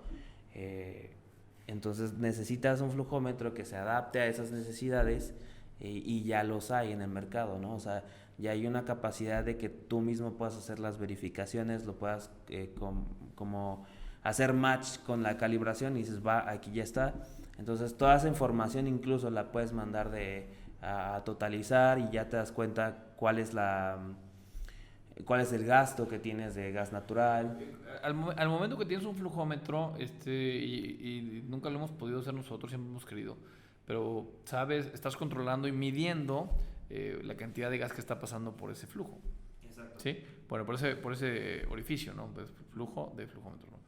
Entonces necesitas un flujómetro que se adapte a esas necesidades y ya los hay en el mercado, ¿no? O sea, ya hay una capacidad de que tú mismo puedas hacer las verificaciones, lo puedas como hacer match con la calibración y dices, va, aquí ya está. Entonces toda esa información incluso la puedes mandar a totalizar y ya te das cuenta cuál es el gasto que tienes de gas natural. Al momento que tienes un flujómetro, y nunca lo hemos podido hacer nosotros, siempre hemos querido, pero sabes, estás controlando y midiendo la cantidad de gas que está pasando por ese flujo. Exacto. ¿Sí? Bueno, por ese orificio, ¿no? Pues flujo de flujómetro, ¿no?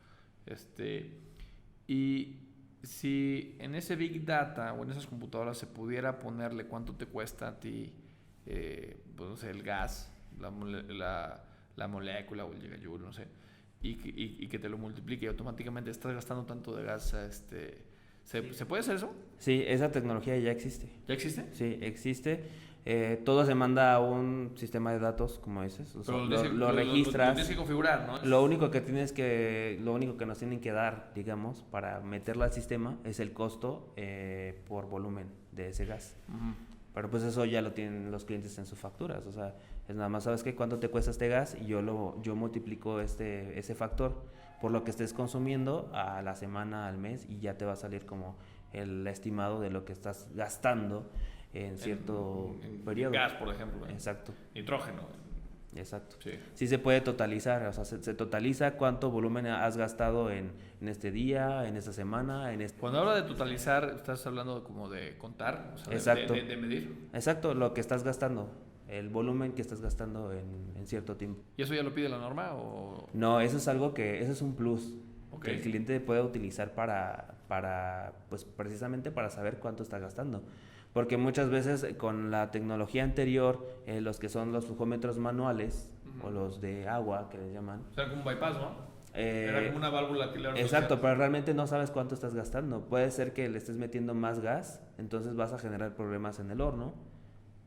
Y si en ese Big Data o en esas computadoras se pudiera ponerle cuánto te cuesta a ti, pues no sé, el gas, la molécula o el gigajoule, no sé, y que te lo multiplique y automáticamente estás gastando tanto de gas, ¿se puede hacer eso? Sí, esa tecnología ya existe. ¿Ya existe? Sí, existe. Todo se manda a un sistema de datos, como dices. O sea, lo registras. Lo tienes que configurar, ¿no? Lo único que nos tienen que dar, digamos, para meterlo al sistema es el costo por volumen de ese gas. Uh-huh. Pero pues eso ya lo tienen los clientes en sus facturas. O sea, es nada más, ¿sabes qué? ¿Cuánto te cuesta este gas? Y yo multiplico ese factor por lo que estés consumiendo a la semana, al mes, y ya te va a salir como el estimado de lo que estás gastando en cierto periodo. Gas, por ejemplo. Exacto. Nitrógeno. Exacto. Sí. Sí se puede totalizar, o sea, se totaliza cuánto volumen has gastado en este día, en esta semana, en este... Cuando habla de totalizar, estás hablando como de contar, o sea, Exacto. de medir. Exacto, lo que estás gastando, el volumen que estás gastando en cierto tiempo. ¿Y eso ya lo pide la norma o...? No, eso es un plus Okay. que el cliente puede utilizar pues precisamente para saber cuánto está gastando. Porque muchas veces con la tecnología anterior, los que son los flujómetros manuales, uh-huh, o los de agua que les llaman. O sea, como un bypass, ¿no? Era como una válvula que le... Exacto, pero realmente no sabes cuánto estás gastando. Puede ser que le estés metiendo más gas, entonces vas a generar problemas en el horno.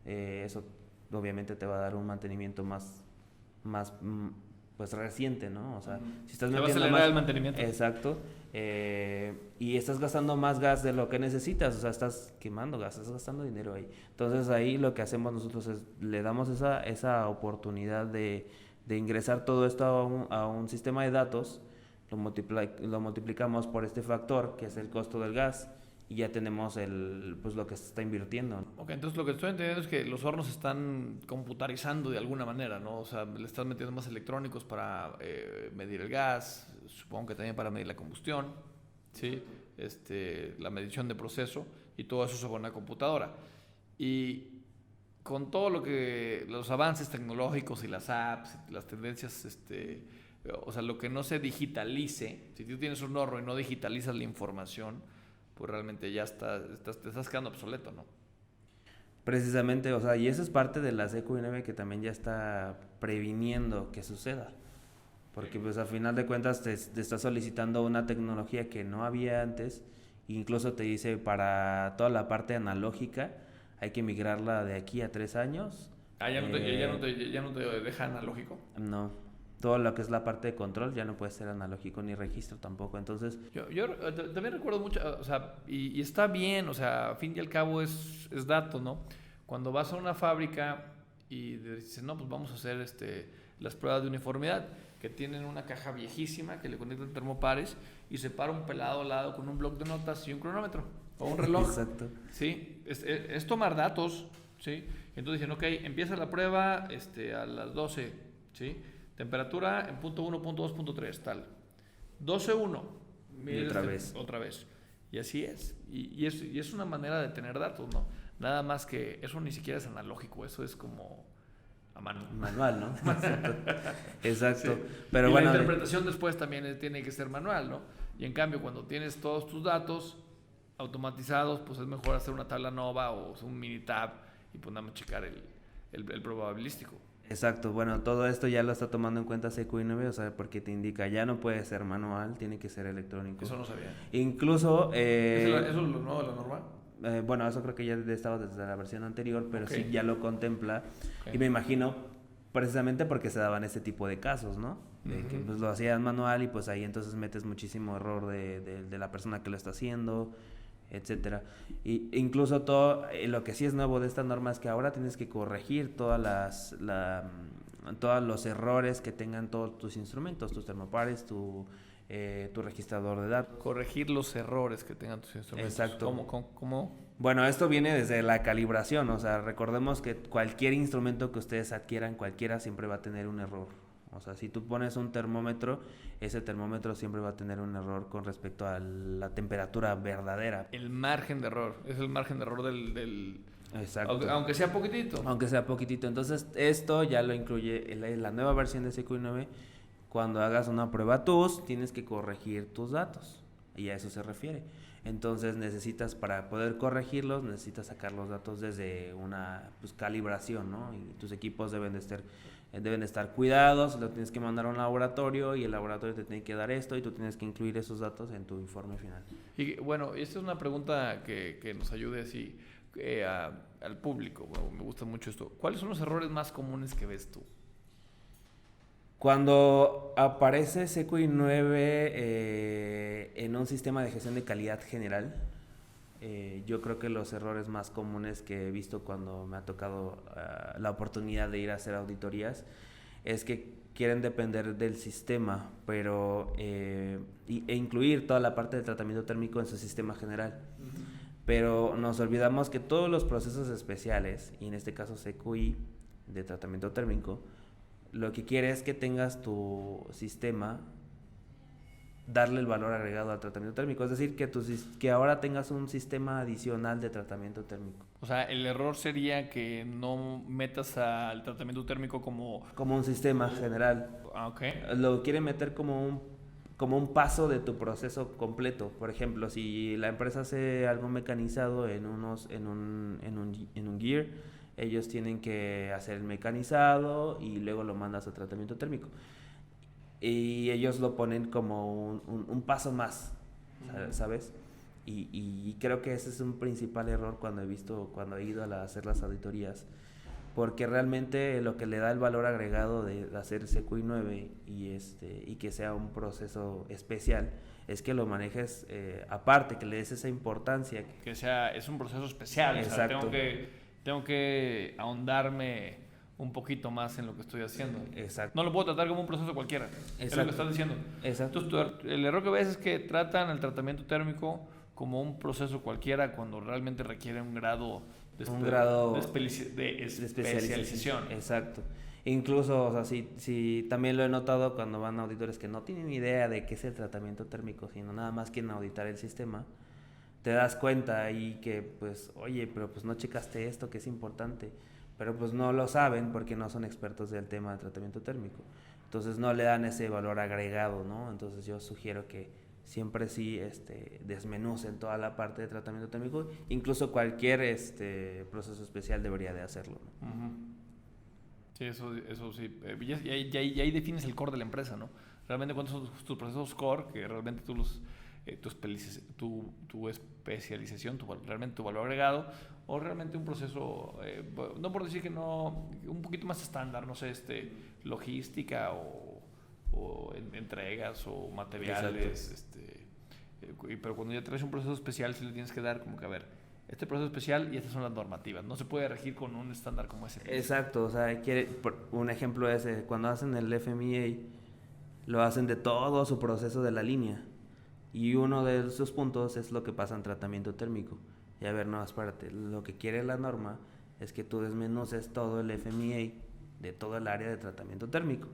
Eso obviamente te va a dar un mantenimiento más pues reciente, ¿no? O sea, si estás metiendo más... Te va a acelerar el mantenimiento. Exacto. Y estás gastando más gas de lo que necesitas, o sea, estás quemando gas, estás gastando dinero ahí. Entonces ahí lo que hacemos nosotros es, le damos esa oportunidad de ingresar todo esto a un sistema de datos, lo multiplicamos por este factor, que es el costo del gas, y ya tenemos pues lo que se está invirtiendo. Ok, entonces lo que estoy entendiendo es que los hornos se están computarizando de alguna manera, ¿no? O sea, le estás metiendo más electrónicos para medir el gas, supongo que también para medir la combustión. ¿sí? La medición de proceso, y todo eso sobre una computadora. Y con todo los avances tecnológicos y las apps, las tendencias, o sea, lo que no se digitalice, si tú tienes un horno y no digitalizas la información, pues realmente ya te estás quedando obsoleto, ¿no? Precisamente, o sea, y eso es parte de la CQ9 que también ya está previniendo que suceda. Porque pues al final de cuentas te está solicitando una tecnología que no había antes, incluso te dice para toda la parte analógica hay que migrarla de aquí a 3 años. Ya no te deja analógico. No, todo lo que es la parte de control ya no puede ser analógico ni registro tampoco, entonces... Yo también recuerdo mucho, o sea, y está bien, o sea, a fin y al cabo es dato, ¿no? Cuando vas a una fábrica y dices, no, pues vamos a hacer las pruebas de uniformidad, que tienen una caja viejísima que le conectan termopares y se para un pelado al lado con un bloc de notas y un cronómetro o un reloj. Exacto. Sí, es tomar datos, ¿sí? Entonces dicen, ok, empieza la prueba a las 12, ¿sí? Temperatura en punto 1, punto 2, punto 3, tal. 12.1. Y otra vez. Y así es. Y es una manera de tener datos, ¿no? Nada más que eso ni siquiera es analógico, eso es como a mano. Manual, ¿no? Exacto. Sí. Pero y bueno, la interpretación después también tiene que ser manual, ¿no? Y en cambio, cuando tienes todos tus datos automatizados, pues es mejor hacer una tabla nova o un mini tab y pues nada más checar el probabilístico. Exacto, bueno, todo esto ya lo está tomando en cuenta CQI9, o sea, porque te indica, ya no puede ser manual, tiene que ser electrónico. Eso no sabía. Incluso... ¿Eso es lo nuevo de la norma? Bueno, eso creo que ya estaba desde la versión anterior, pero Okay. sí ya lo contempla. Okay. Y me imagino, precisamente porque se daban este tipo de casos, ¿no? De que pues lo hacían manual y pues ahí entonces metes muchísimo error de la persona que lo está haciendo, etcétera. Y incluso todo lo que sí es nuevo de esta norma es que ahora tienes que corregir todos los errores que tengan todos tus instrumentos, tus termopares, tu registrador de datos. Corregir los errores que tengan tus instrumentos. Exacto. ¿Cómo? Bueno, esto viene desde la calibración, o sea, recordemos que cualquier instrumento que ustedes adquieran, cualquiera siempre va a tener un error. O sea, si tú pones un termómetro, ese termómetro siempre va a tener un error con respecto a la temperatura verdadera. El margen de error, es el margen de error del... Exacto. Aunque sea poquitito. Aunque sea poquitito. Entonces, esto ya lo incluye en la nueva versión de CQI9. Cuando hagas una prueba TUS, tienes que corregir tus datos. Y a eso se refiere. Entonces, para poder corregirlos, necesitas sacar los datos desde una calibración, ¿no? Y tus equipos deben de estar cuidados, lo tienes que mandar a un laboratorio y el laboratorio te tiene que dar esto y tú tienes que incluir esos datos en tu informe final. Y bueno, esta es una pregunta que nos ayude así al público. Bueno, me gusta mucho esto. ¿Cuáles son los errores más comunes que ves tú? Cuando aparece CQI9 en un sistema de gestión de calidad general, yo creo que los errores más comunes que he visto cuando me ha tocado la oportunidad de ir a hacer auditorías es que quieren depender del sistema, pero e incluir toda la parte de tratamiento térmico en su sistema general. Pero nos olvidamos que todos los procesos especiales, y en este caso CQI de tratamiento térmico, lo que quiere es que tengas tu sistema, darle el valor agregado al tratamiento térmico, es decir, que ahora tengas un sistema adicional de tratamiento térmico. O sea, el error sería que no metas al tratamiento térmico como un sistema general. Okay. Lo quiere meter como un paso de tu proceso completo. Por ejemplo, si la empresa hace algo mecanizado en un gear, ellos tienen que hacer el mecanizado y luego lo mandas a tratamiento térmico. Y ellos lo ponen como un paso más, ¿sabes? Y creo que ese es un principal error cuando he ido a hacer las auditorías, porque realmente lo que le da el valor agregado de hacer CQI9 y que sea un proceso especial es que lo manejes aparte, que le des esa importancia. Es un proceso especial. Exacto. O sea, tengo que ahondarme un poquito más en lo que estoy haciendo. Exacto. No lo puedo tratar como un proceso cualquiera. Exacto. Es lo que estás diciendo. Exacto. Entonces, el error que ves es que tratan el tratamiento térmico como un proceso cualquiera cuando realmente requiere un grado un grado de especialización. Exacto. Incluso, o sea, si también lo he notado cuando van auditores que no tienen idea de qué es el tratamiento térmico, sino nada más quieren auditar el sistema, te das cuenta ahí que, pues, oye, pero pues no checaste esto que es importante, pero pues no lo saben porque no son expertos del tema de tratamiento térmico. Entonces no le dan ese valor agregado, ¿no? Entonces yo sugiero que siempre sí desmenucen toda la parte de tratamiento térmico, incluso cualquier proceso especial debería de hacerlo, ¿no? Uh-huh. Sí, eso sí. Y ahí defines el core de la empresa, ¿no? Realmente cuáles son tus procesos core, que realmente tú los tu especialización, realmente tu valor agregado, o realmente un proceso, no por decir que no, un poquito más estándar, no sé, logística o entregas o materiales, pero cuando ya traes un proceso especial sí le tienes que dar como que, a ver, este proceso especial y estas son las normativas, no se puede regir con un estándar como ese. Exacto, o sea, un ejemplo es cuando hacen el FMEA, lo hacen de todo su proceso de la línea. Y uno de esos puntos es lo que pasa en tratamiento térmico. Y a ver, no, espérate, lo que quiere la norma es que tú desmenuces todo el FMEA de todo el área de tratamiento térmico.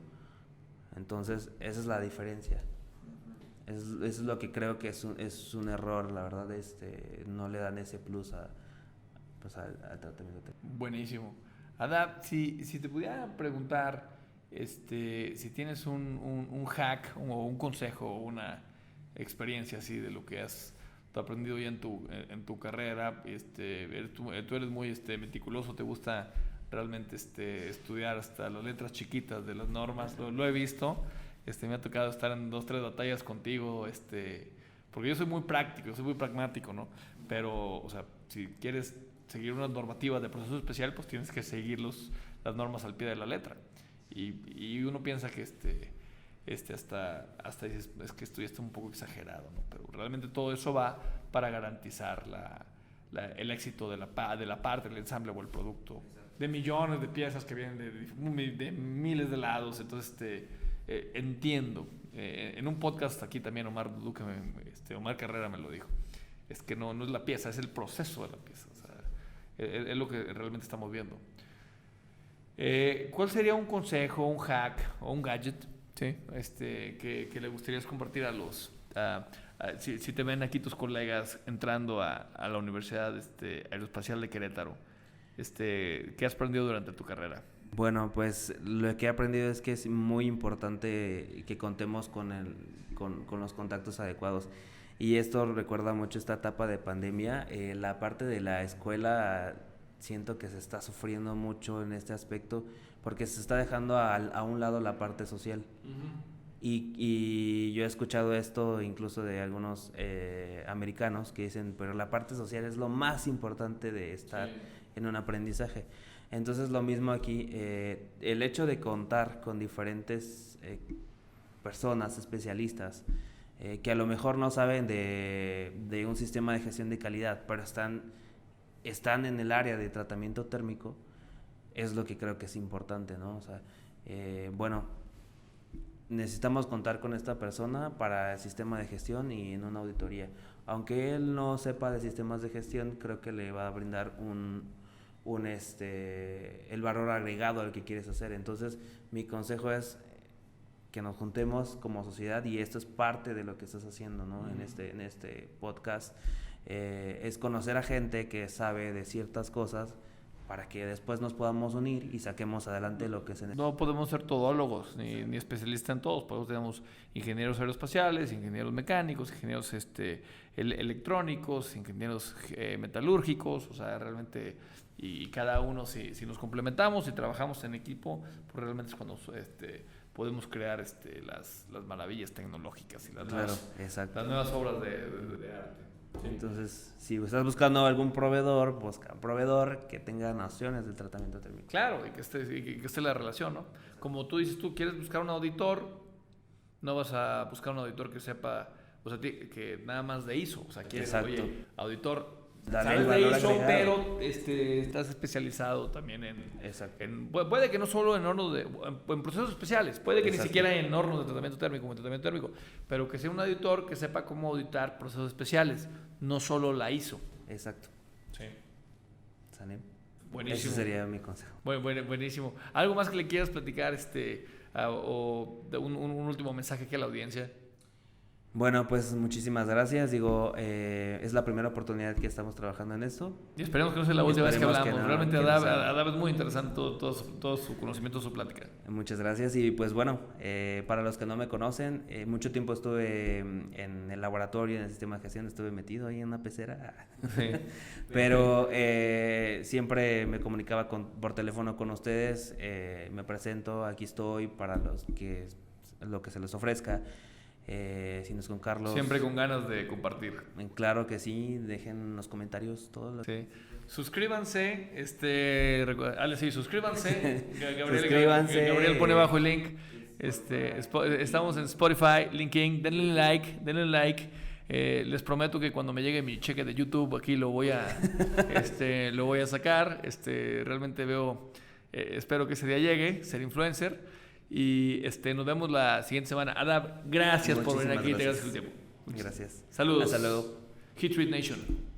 Entonces, esa es la diferencia. Eso es lo que creo que es un error, la verdad, no le dan ese plus al tratamiento térmico. Buenísimo. Adap, si te pudiera preguntar, si tienes un hack o un consejo o una experiencia así de lo que has aprendido ya en tu carrera, tú eres muy meticuloso, te gusta realmente estudiar hasta las letras chiquitas de las normas, lo he visto, me ha tocado estar en 2-3 batallas contigo, porque yo soy muy práctico, soy muy pragmático, ¿no? Pero, o sea, si quieres seguir una normativa de proceso especial, pues tienes que seguir las normas al pie de la letra, y uno piensa que hasta dices, es que esto ya está un poco exagerado, ¿no? Pero realmente todo eso va para garantizar el éxito de la parte, del ensamble o el producto. De millones de piezas que vienen de miles de lados. Entonces, entiendo. En un podcast aquí también Omar Carrera me lo dijo. Es que no es la pieza, es el proceso de la pieza. O sea, es lo que realmente estamos viendo. ¿Cuál sería un consejo, un hack o un gadget? Sí. Que le gustaría compartir a si te ven aquí tus colegas entrando a la Universidad Aeroespacial de Querétaro, ¿qué has aprendido durante tu carrera? Bueno, pues lo que he aprendido es que es muy importante que contemos con los contactos adecuados. Y esto recuerda mucho esta etapa de pandemia. La parte de la escuela siento que se está sufriendo mucho en este aspecto porque se está dejando a un lado la parte social. Uh-huh. Y yo he escuchado esto incluso de algunos americanos que dicen, pero la parte social es lo más importante de estar en un aprendizaje. Entonces lo mismo aquí, el hecho de contar con diferentes personas, especialistas, que a lo mejor no saben de un sistema de gestión de calidad, pero están en el área de tratamiento térmico, es lo que creo que es importante, ¿no? O sea, necesitamos contar con esta persona para el sistema de gestión y en una auditoría. Aunque él no sepa de sistemas de gestión, creo que le va a brindar el valor agregado al que quieres hacer. Entonces, mi consejo es que nos juntemos como sociedad, y esto es parte de lo que estás haciendo, ¿no? En este podcast, es conocer a gente que sabe de ciertas cosas para que después nos podamos unir y saquemos adelante lo que se necesita. No podemos ser todólogos ni especialistas en todos. Pues tenemos ingenieros aeroespaciales, ingenieros mecánicos, ingenieros electrónicos, ingenieros metalúrgicos, o sea, realmente, y cada uno, si nos complementamos y trabajamos en equipo, pues realmente es cuando podemos crear las maravillas tecnológicas y las nuevas obras de arte. Sí. Entonces, si estás buscando algún proveedor, busca un proveedor que tenga nociones del tratamiento térmico. Claro, y que esté la relación, ¿no? Como tú dices, tú quieres buscar un auditor, no vas a buscar un auditor que sepa, o sea, que nada más de ISO, o sea, quieres, oye, auditor, sabes de ISO, pero estás especializado también puede que no solo en hornos en procesos especiales, puede que ni siquiera en hornos de tratamiento térmico, pero que sea un auditor que sepa cómo auditar procesos especiales, no solo la ISO. Exacto. Sí. ¿Sale? Buenísimo. Ese sería mi consejo. Buenísimo. ¿Algo más que le quieras platicar o un último mensaje aquí a la audiencia? Bueno, pues muchísimas gracias. Digo, es la primera oportunidad que estamos trabajando en esto. Y esperemos que no sea la última vez que Esperemos que hablamos. no, Realmente que no Adab es muy interesante todo su conocimiento, su plática. Muchas gracias. Y pues bueno, para los que no me conocen, mucho tiempo estuve en el laboratorio, en el sistema de gestión, estuve metido ahí en una pecera. Sí. Pero siempre me comunicaba por teléfono con ustedes. Me presento, aquí estoy para lo que se les ofrezca. Si no es con Carlos. Siempre con ganas de compartir. Claro que sí, dejen en los comentarios todo lo Sí. Suscríbanse, suscríbanse. Suscríbanse. Gabriel pone abajo el link. Estamos en Spotify, LinkedIn, denle like. Les prometo que cuando me llegue mi cheque de YouTube aquí lo voy a sacar. Realmente espero que ese día llegue, ser influencer. Y nos vemos la siguiente semana. Adab, gracias por venir aquí. Gracias. Gracias por tu tiempo. Gracias. Saludos. Hasta luego. Hit Street Nation.